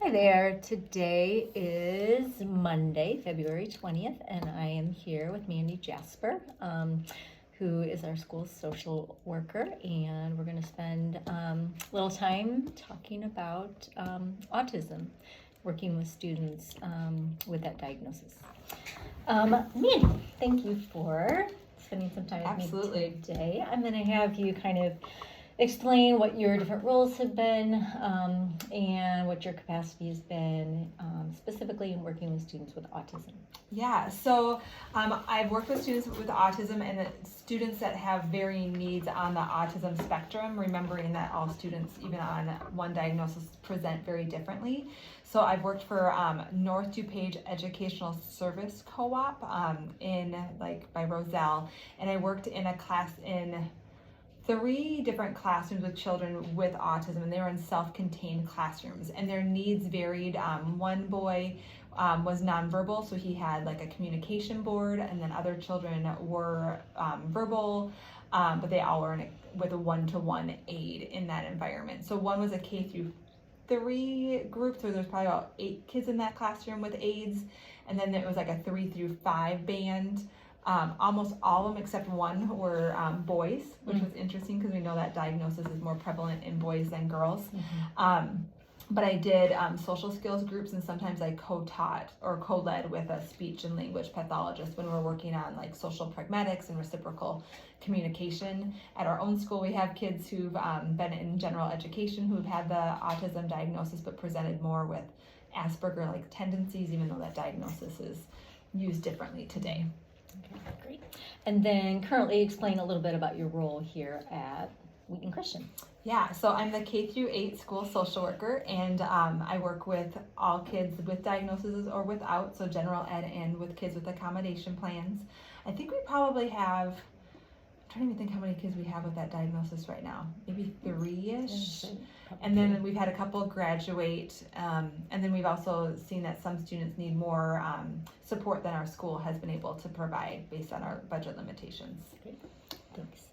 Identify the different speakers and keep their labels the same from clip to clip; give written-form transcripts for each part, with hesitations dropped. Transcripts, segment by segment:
Speaker 1: Hi there. Today is Monday, February 20th, and I am here with Mandy Jasper, who is our school social worker, and we're going to spend a little time talking about autism, working with students with that diagnosis. Mandy, thank you for spending some time with me today. I'm going to have you kind of explain what your different roles have been and what your capacity has been specifically in working with students with autism.
Speaker 2: Yeah, so I've worked with students with autism and students that have varying needs on the autism spectrum, remembering that all students, even on one diagnosis, present very differently. So I've worked for North DuPage Educational Service Co-op by Roselle, and I worked in a class in 3 different classrooms with children with autism, and they were in self-contained classrooms, and their needs varied. One boy was nonverbal, so he had like a communication board, and then other children were verbal, but they all were with a one-to-one aid in that environment. So one was a K through 3 group, so there's probably about 8 kids in that classroom with aids, and then it was like a 3 through 5 band. Almost all of them except one were boys, which was interesting because we know that diagnosis is more prevalent in boys than girls. But I did social skills groups, and sometimes I co-taught or co-led with a speech and language pathologist when we're working on like social pragmatics and reciprocal communication. At our own school, we have kids who've been in general education who've had the autism diagnosis but presented more with Asperger-like tendencies, even though that diagnosis is used differently today.
Speaker 1: Okay, great. And then currently explain a little bit about your role here at Wheaton Christian.
Speaker 2: Yeah, so I'm the K through 8 school social worker, and I work with all kids with diagnoses or without, so general ed and with kids with accommodation plans. I think we probably have, I'm trying to even think how many kids we have with that diagnosis right now, maybe 3-ish. And then we've had a couple graduate, and then we've also seen that some students need more support than our school has been able to provide based on our budget limitations.
Speaker 1: Great. Thanks.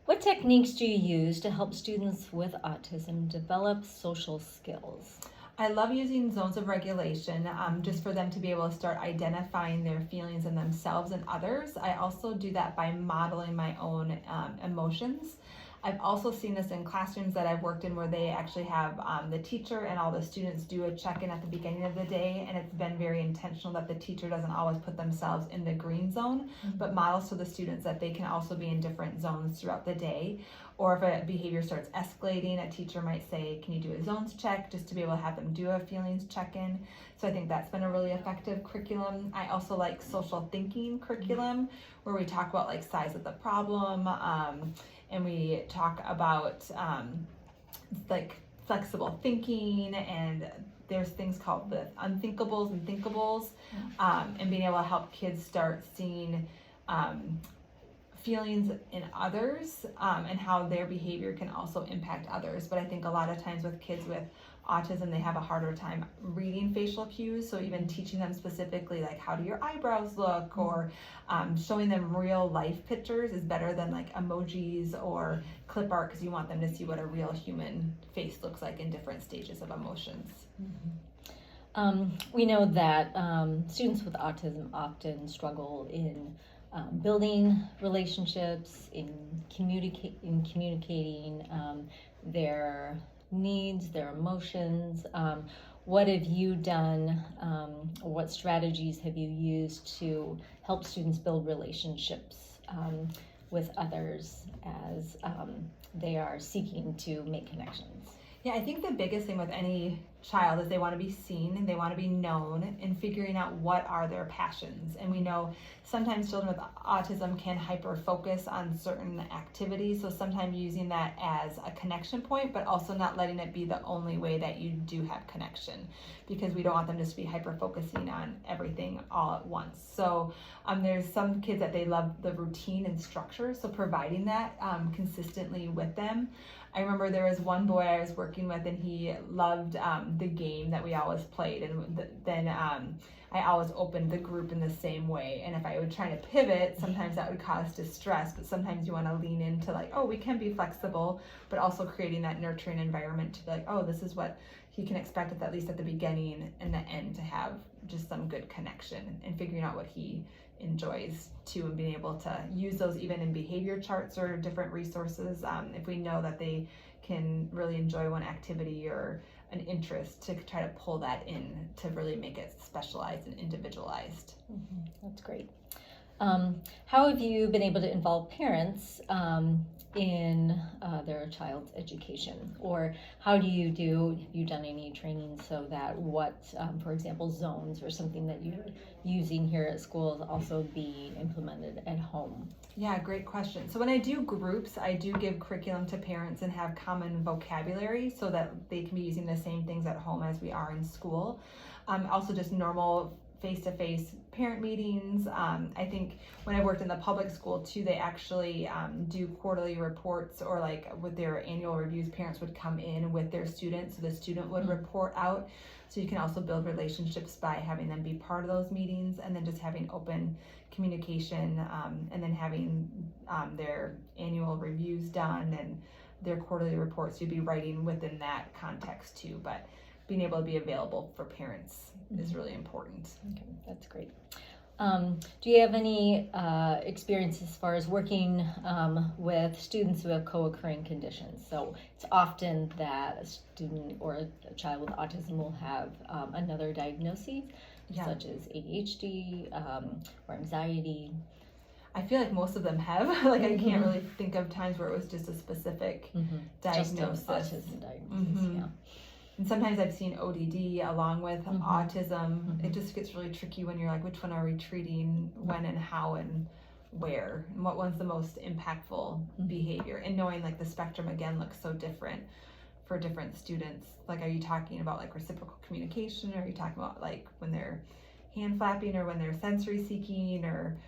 Speaker 1: What techniques do you use to help students with autism develop social skills?
Speaker 2: I love using zones of regulation just for them to be able to start identifying their feelings in themselves and others. I also do that by modeling my own emotions. I've also seen this in classrooms that I've worked in where they actually have the teacher and all the students do a check-in at the beginning of the day, and it's been very intentional that the teacher doesn't always put themselves in the green zone, but models to the students that they can also be in different zones throughout the day. Or if a behavior starts escalating, a teacher might say, can you do a zones check, just to be able to have them do a feelings check-in. So I think that's been a really effective curriculum. I also like social thinking curriculum, where we talk about like size of the problem, and we talk about like flexible thinking, and there's things called the unthinkables and thinkables, and being able to help kids start seeing feelings in others and how their behavior can also impact others. But I think a lot of times with kids with autism, they have a harder time reading facial cues, so even teaching them specifically like how do your eyebrows look, or showing them real life pictures is better than like emojis or clip art, because you want them to see what a real human face looks like in different stages of emotions.
Speaker 1: We know that students with autism often struggle in building relationships, in communicating their needs, their emotions. What have you done, or what strategies have you used to help students build relationships with others as they are seeking to make connections?
Speaker 2: Yeah, I think the biggest thing with any child is they want to be seen and they want to be known, and figuring out what are their passions. And we know sometimes children with autism can hyper focus on certain activities, so sometimes using that as a connection point, but also not letting it be the only way that you do have connection, because we don't want them just to be hyper focusing on everything all at once. So there's some kids that they love the routine and structure, so providing that consistently with them. I remember there was one boy I was working with, and he loved the game that we always played, and then I always opened the group in the same way. And if I would try to pivot, sometimes that would cause distress, but sometimes you want to lean into like, oh, we can be flexible, but also creating that nurturing environment to be like, oh, this is what he can expect at least at the beginning and the end, to have just some good connection, and figuring out what he enjoys too, and being able to use those even in behavior charts or different resources. If we know that they can really enjoy one activity or an interest, to try to pull that in to really make it specialized and individualized.
Speaker 1: That's great. How have you been able to involve parents in their child's education? Or have you done any training so that for example, zones or something that you're using here at school is also being implemented at home?
Speaker 2: Yeah, great question. So when I do groups, I do give curriculum to parents and have common vocabulary so that they can be using the same things at home as we are in school. Also just normal face-to-face parent meetings. I think when I worked in the public school too, they actually do quarterly reports, or like with their annual reviews, parents would come in with their students, so the student would report out. So you can also build relationships by having them be part of those meetings, and then just having open communication, and then having their annual reviews done and their quarterly reports. You'd be writing within that context too, but being able to be available for parents is really important.
Speaker 1: Okay, that's great. Do you have any experience as far as working with students who have co-occurring conditions? So it's often that a student or a child with autism will have another diagnosis, such as ADHD or anxiety.
Speaker 2: I feel like most of them have. Like I can't really think of times where it was just a specific diagnosis.
Speaker 1: Just an autism diagnosis, yeah.
Speaker 2: And sometimes I've seen ODD along with autism. It just gets really tricky when you're like, which one are we treating, when and how and where, and what one's the most impactful behavior, and knowing like the spectrum again looks so different for different students. Like, are you talking about like reciprocal communication, or are you talking about like when they're hand flapping, or when they're sensory seeking, or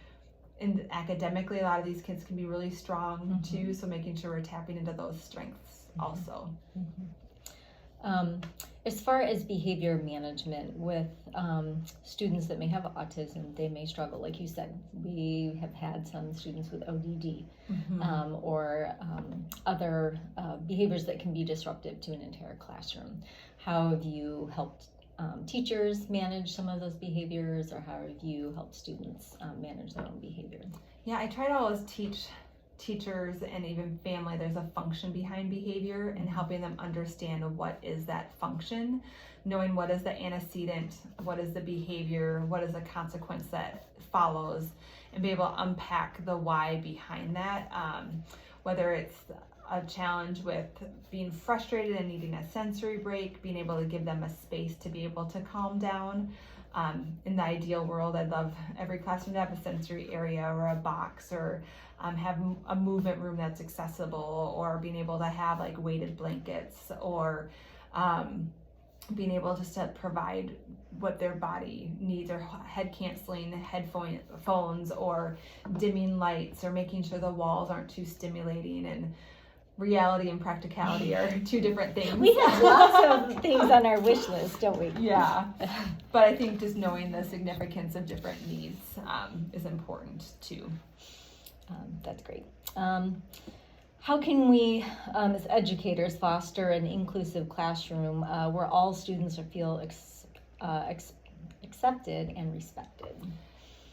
Speaker 2: and academically a lot of these kids can be really strong too, so making sure we're tapping into those strengths also.
Speaker 1: As far as behavior management with students that may have autism, they may struggle. Like you said, we have had some students with ODD or other behaviors that can be disruptive to an entire classroom. How have you helped teachers manage some of those behaviors, or how have you helped students manage their own behavior?
Speaker 2: Yeah, I try to always teach teachers and even family there's a function behind behavior, and helping them understand what is that function, knowing what is the antecedent, what is the behavior, what is the consequence that follows, and be able to unpack the why behind that. Whether it's a challenge with being frustrated and needing a sensory break, being able to give them a space to be able to calm down. In the ideal world, I'd love every classroom to have a sensory area or a box, or have a movement room that's accessible, or being able to have like weighted blankets, or being able just to provide what their body needs, or head canceling headphones, or dimming lights, or making sure the walls aren't too stimulating. And reality and practicality are two different things.
Speaker 1: We have lots of things on our wish list, don't we?
Speaker 2: Yeah, but I think just knowing the significance of different needs is important too.
Speaker 1: That's great. How can we, as educators, foster an inclusive classroom where all students feel accepted and respected?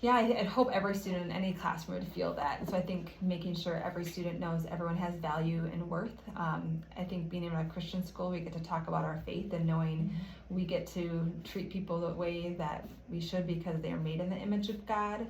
Speaker 2: Yeah, I hope every student in any classroom would feel that. And so I think making sure every student knows everyone has value and worth. I think being in a Christian school, we get to talk about our faith, and knowing we get to treat people the way that we should because they are made in the image of God.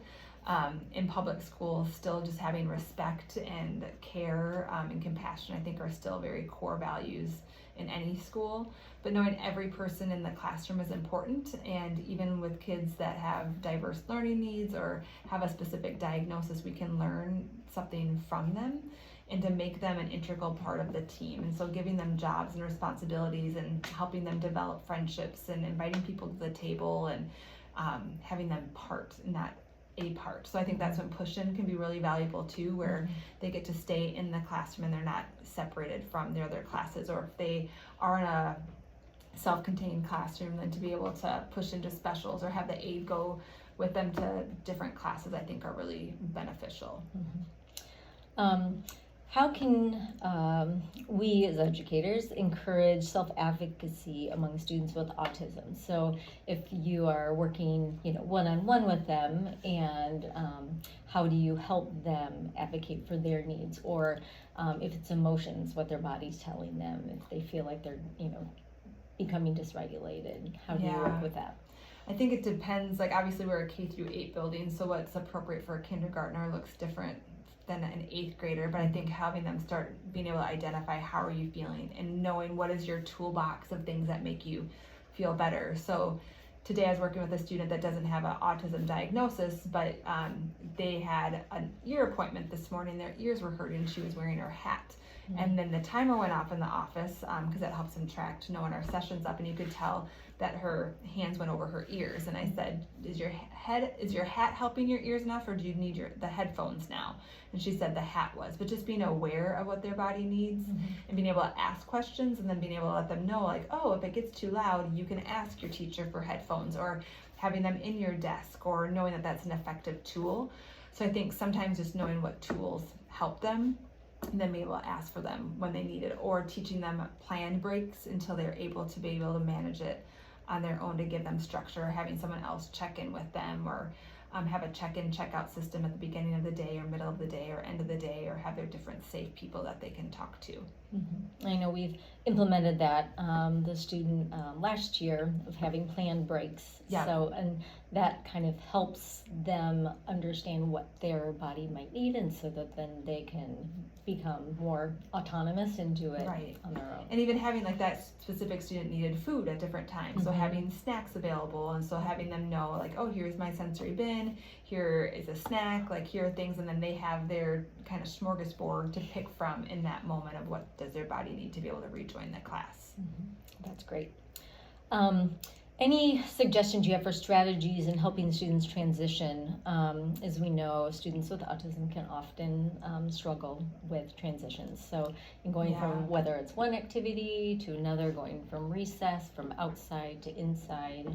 Speaker 2: In public school, still just having respect and care and compassion, I think, are still very core values in any school. But knowing every person in the classroom is important, and even with kids that have diverse learning needs or have a specific diagnosis, we can learn something from them and to make them an integral part of the team. And so giving them jobs and responsibilities, and helping them develop friendships, and inviting people to the table, and having them part in that a part. So I think that's when push-in can be really valuable too, where they get to stay in the classroom and they're not separated from their other classes, or if they are in a self-contained classroom, then to be able to push into specials or have the aide go with them to different classes, I think are really beneficial.
Speaker 1: How can we as educators encourage self-advocacy among students with autism? So if you are working, one-on-one with them, and how do you help them advocate for their needs? Or if it's emotions, what their body's telling them, if they feel like they're, becoming dysregulated, how do you work with that?
Speaker 2: I think it depends. Like, obviously we're a K-8 building, so what's appropriate for a kindergartner looks different than an 8th grader, but I think having them start being able to identify how are you feeling and knowing what is your toolbox of things that make you feel better. So today I was working with a student that doesn't have an autism diagnosis, but they had an ear appointment this morning. Their ears were hurting. She was wearing her hat. And then the timer went off in the office because that helps them track to know when our session's up, and you could tell that her hands went over her ears. And I said, is your hat helping your ears enough, or do you need the headphones now? And she said the hat was. But just being aware of what their body needs and being able to ask questions, and then being able to let them know, like, oh, if it gets too loud, you can ask your teacher for headphones, or having them in your desk, or knowing that that's an effective tool. So I think sometimes just knowing what tools help them, and then be able to ask for them when they need it, or teaching them planned breaks until they're able to be able to manage it on their own, to give them structure, or having someone else check in with them, or have a check-in, check-out system at the beginning of the day, or middle of the day, or end of the day, or have their different safe people that they can talk to.
Speaker 1: I know we've implemented that, the student last year, of having planned breaks. So, and that kind of helps them understand what their body might need, and so that then they can become more autonomous and do it on their own.
Speaker 2: And even having, like, that specific student needed food at different times, so having snacks available, and so having them know, like, oh, here's my sensory bin, here is a snack, like, here are things, and then they have their kind of smorgasbord to pick from in that moment of what does their body need to be able to rejoin the class.
Speaker 1: That's great. Any suggestions you have for strategies in helping students transition? As we know, students with autism can often struggle with transitions. So in going from whether it's one activity to another, going from recess, from outside to inside,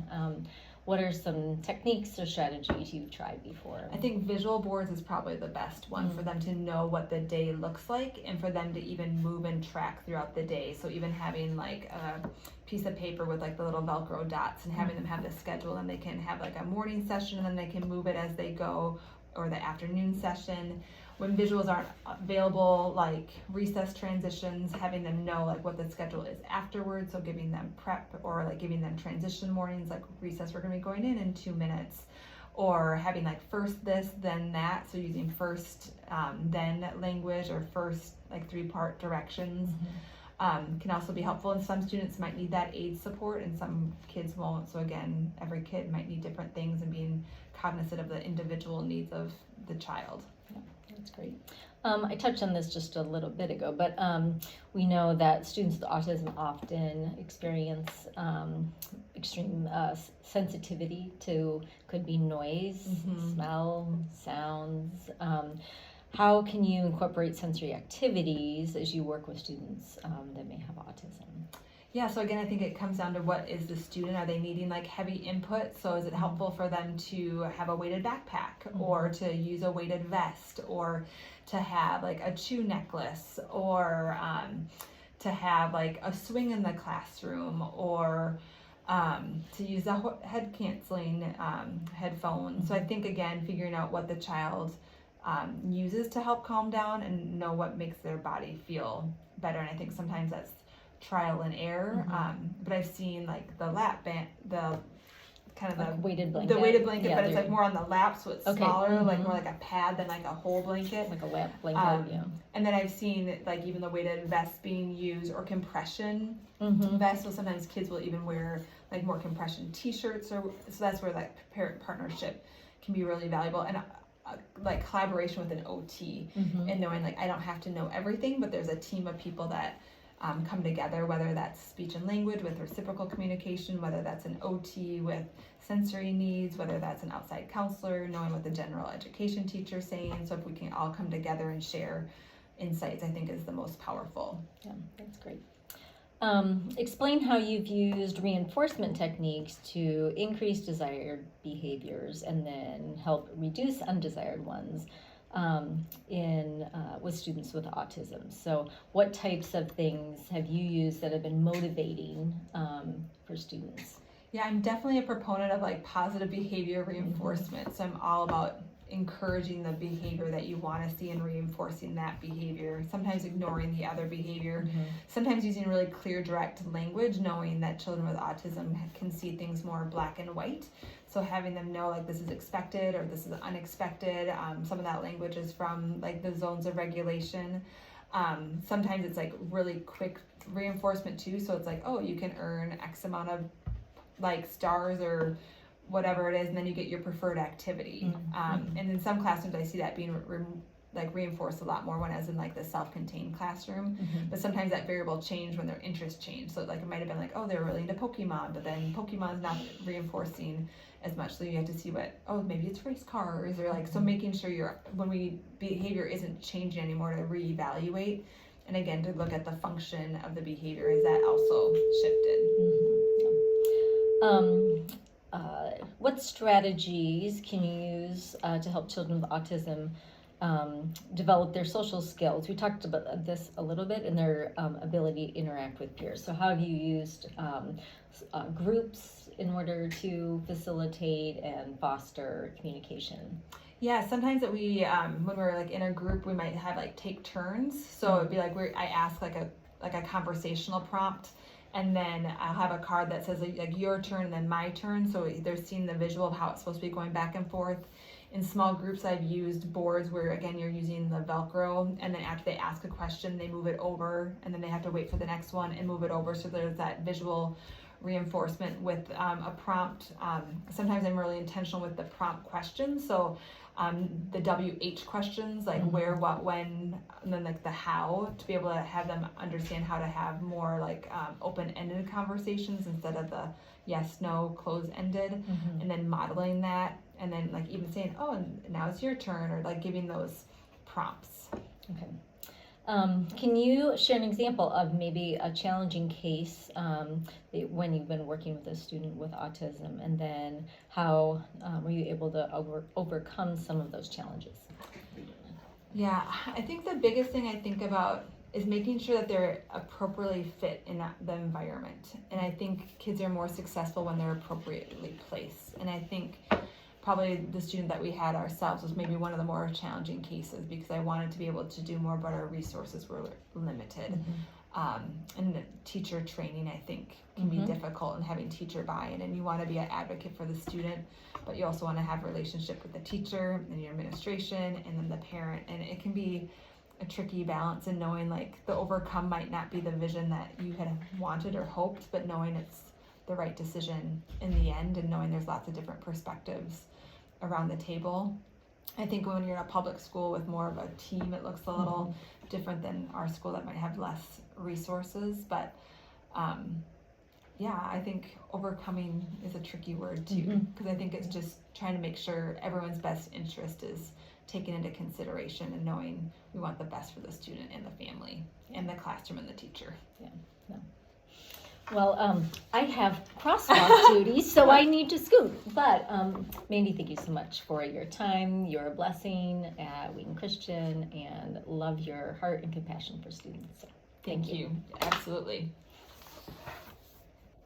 Speaker 1: what are some techniques or strategies you've tried before?
Speaker 2: I think visual boards is probably the best one for them to know what the day looks like, and for them to even move and track throughout the day. So even having like a piece of paper with like the little Velcro dots, and having them have the schedule, and they can have like a morning session, and then they can move it as they go, or the afternoon session. When visuals aren't available, like recess transitions, having them know like what the schedule is afterwards, so giving them prep, or like giving them transition mornings, like recess, we're gonna be going in 2 minutes, or having like first this, then that, so using first, then language, or first like 3-part directions. Can also be helpful, and some students might need that aid support and some kids won't. So again, every kid might need different things, and being cognizant of the individual needs of the child.
Speaker 1: That's great. I touched on this just a little bit ago, but we know that students with autism often experience extreme sensitivity to, could be noise, smell, sounds. How can you incorporate sensory activities as you work with students that may have autism?
Speaker 2: Yeah, so again, I think it comes down to what is the student. Are they needing like heavy input? So is it helpful for them to have a weighted backpack, or to use a weighted vest, or to have like a chew necklace, or to have like a swing in the classroom, or to use a head canceling headphone. So I think again, figuring out what the child uses to help calm down, and know what makes their body feel better. And I think sometimes that's trial and error, but I've seen like the lap band, the kind of
Speaker 1: like
Speaker 2: the
Speaker 1: weighted blanket,
Speaker 2: but it's like more on the lap, so it's smaller, like more like a pad than like a whole blanket,
Speaker 1: like a lap blanket.
Speaker 2: And then I've seen like even the weighted vest being used, or compression vests. So sometimes kids will even wear like more compression t-shirts, or so that's where like parent partnership can be really valuable, and like collaboration with an OT, and knowing like I don't have to know everything, but there's a team of people that come together, whether that's speech and language with reciprocal communication, whether that's an OT with sensory needs, whether that's an outside counselor, knowing what the general education teacher is saying. So if we can all come together and share insights, I think is the most powerful.
Speaker 1: Yeah, that's great. Explain how you've used reinforcement techniques to increase desired behaviors and then help reduce undesired ones with students with autism. So what types of things have you used that have been motivating for students?
Speaker 2: Yeah, I'm definitely a proponent of like positive behavior reinforcement. So I'm all about encouraging the behavior that you want to see and reinforcing that behavior, sometimes ignoring the other behavior, sometimes using really clear, direct language, knowing that children with autism can see things more black and white. So having them know like this is expected or this is unexpected. Some of that language is from like the zones of regulation. Sometimes it's like really quick reinforcement too. So it's like, oh, you can earn X amount of like stars or whatever it is, and then you get your preferred activity. And in some classrooms I see that being reinforced a lot more when as in like the self-contained classroom. But sometimes that variable changed when their interests changed. So like it might have been like, oh, they're really into Pokemon, but then Pokemon's not reinforcing as much. So you have to see maybe it's race cars or like, so making sure behavior isn't changing anymore, to reevaluate. And again, to look at the function of the behavior, is that also shifted?
Speaker 1: What strategies can you use to help children with autism develop their social skills? We talked about this a little bit, and their ability to interact with peers. So how have you used groups in order to facilitate and foster communication?
Speaker 2: Yeah, sometimes that we when we're like in a group, we might have like take turns. So it'd be like I ask like a conversational prompt, and then I'll have a card that says like your turn and then my turn. So they're seeing the visual of how it's supposed to be going back and forth. In small groups, I've used boards where again you're using the Velcro, and then after they ask a question, they move it over, and then they have to wait for the next one and move it over. So there's that visual reinforcement with a prompt. Sometimes I'm really intentional with the prompt questions. So the WH questions, like where, what, when, and then like the how, to be able to have them understand how to have more like open-ended conversations instead of the yes, no, close-ended, and then modeling that, and then like even saying, oh, and now it's your turn, or like giving those prompts.
Speaker 1: Okay. Can you share an example of maybe a challenging case when you've been working with a student with autism, and then how were you able to overcome some of those challenges?
Speaker 2: Yeah, I think the biggest thing I think about is making sure that they're appropriately fit in the environment. And I think kids are more successful when they're appropriately placed. And I think probably the student that we had ourselves was maybe one of the more challenging cases, because I wanted to be able to do more, but our resources were limited. And the teacher training, I think, can be difficult, and having teacher buy-in, and you want to be an advocate for the student, but you also want to have a relationship with the teacher and your administration and then the parent, and it can be a tricky balance in knowing like the overcome might not be the vision that you had wanted or hoped, but knowing it's the right decision in the end, and knowing there's lots of different perspectives around the table. I think when you're in a public school with more of a team, it looks a little different than our school that might have less resources, but yeah, I think overcoming is a tricky word too, because I think it's just trying to make sure everyone's best interest is taken into consideration, and knowing we want the best for the student and the family and the classroom and the teacher.
Speaker 1: Yeah. Well, I have crosswalk duty, so I need to scoot. But Mandy, thank you so much for your time. You're a blessing at Wheaton Christian, and love your heart and compassion for students. So,
Speaker 2: Thank you. Absolutely.